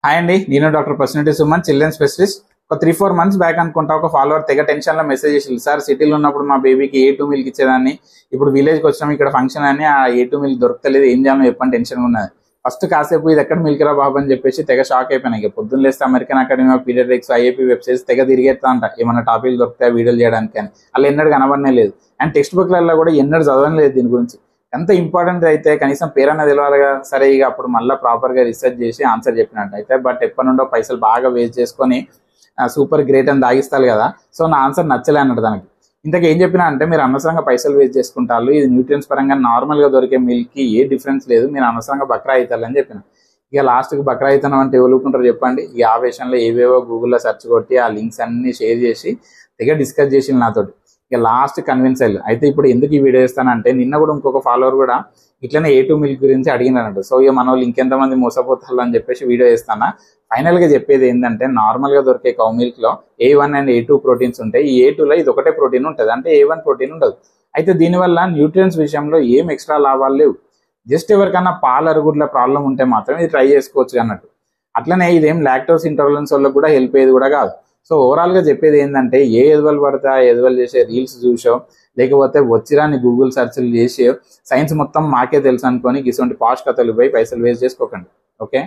Hi అండి, నేను doctor personality Suman, children specialist. ఒక 3-4 మంత్స్ బ్యాక్ అనుకుంటా ఒక ఫాలోవర్ తెగ టెన్షన్ లో మెసేజ్ చేసింది. సార్, సిటీలో ఉన్నప్పుడు మా బేబీకి A2 మిల్క్ ఇచ్చేదాన్ని, ఇప్పుడు విలేజ్కి వచ్చినాం, ఇక్కడ ఫంక్షన్ అని ఆ A2 మిల్క్ దొరకలేదు, ఏం చేయాలో చెప్పని టెన్షన్ ఉన్నది. ఫస్ట్ కాసేపు ఇది ఎక్కడ మిల్క్ రా బాబు అని చెప్పేసి తెగ షాక్ అయిపోయినా. ఇక పొద్దున్న లేస్తే American Academy of Pediatrics IAP websites తెగ తిరిగేస్తా అంట ఏమన్నా టాపిక్ దొరికితే వీడియోలు చేయడానికి అని. అలా ఎన్నడూ కనబడనే లేదు. అండ్ టెక్స్ట్ బుక్లలో కూడా ఎన్నడూ చదవలేదు దీని గురించి. ఎంత ఇంపార్టెంట్ అయితే కనీసం పేరన్నా తెలియాలిగా. సరే, ఇక అప్పుడు మళ్ళీ ప్రాపర్గా రీసెర్చ్ చేసి ఆన్సర్ చెప్పినట్టు అయితే, బట్ ఎప్పటి నుండో పైసలు బాగా వేస్ట్ చేసుకొని సూపర్ గ్రేట్ అని దాగిస్తారు కదా. సో నా ఆన్సర్ నచ్చలే అన్నట్టు దానికి. ఇంతకు ఏం చెప్పినా అంటే, మీరు అనవసరంగా పైసలు వేస్ట్ చేసుకుంటారు, ఇది న్యూట్రియన్స్ పరంగా నార్మల్గా దొరికే మిల్క్కి ఏ డిఫరెన్స్ లేదు, మీరు అనవసరంగా బక్రా అవుతారు అని చెప్పిన. ఇక లాస్ట్కి బక్రా అవుతాను అంటే ఎవరుకుంటారు చెప్పండి. ఈ ఆవేశంలో ఏవేవో గూగుల్లో సెర్చ్ కొట్టి ఆ లింక్స్ అన్ని షేర్ చేసి తెగ డిస్కస్ చేసి నాతోటి. ఇక లాస్ట్ కన్విన్స్ అయ్యారు. అయితే ఇప్పుడు ఎందుకు ఈ వీడియో ఇస్తానంటే, నిన్న కూడా ఇంకొక ఫాలోవర్ కూడా ఇట్లనే A2 మిల్క్ గురించి అడిగినారంట. సో ఇక మన వాళ్ళు ఇంకెంతమంది మోసపోతారు అని చెప్పేసి వీడియో ఇస్తానా. ఫైనల్గా చెప్పేది ఏంటంటే, నార్మల్గా దొరికే cow మిల్క్లో A1 and A2 proteins ఉంటాయి. ఈ A2లో ఇది ఒకటే ప్రోటీన్ ఉంటుంది, అంటే A1 ప్రోటీన్ ఉండదు. అయితే దీనివల్ల న్యూట్రియన్స్ విషయంలో ఏం ఎక్స్ట్రా లాభాలు లేవు. జస్ట్ ఎవరికన్నా పాల అరుగుడ్ల ప్రాబ్లం ఉంటే మాత్రం ఇది ట్రై చేసుకోవచ్చు అన్నట్టు. అట్లనే ఇదేం లాక్టోస్ ఇంటాలరెన్స్ వాళ్ళకి కూడా హెల్ప్ అయ్యేది కూడా కాదు. సో ఓవరాల్గా చెప్పేది ఏంటంటే, ఏ ఎదువలు పడితే ఆ ఎదువలు చేసే రీల్స్ చూసో, లేకపోతే వచ్చిరాని గూగుల్ సెర్చ్లు చేసి సైన్స్ మొత్తం మాకే తెలుసు అనుకొని ఇటువంటి పాష్ కథలు పోయి పైసలు వేస్ట్ చేసుకోకండి. ఓకే.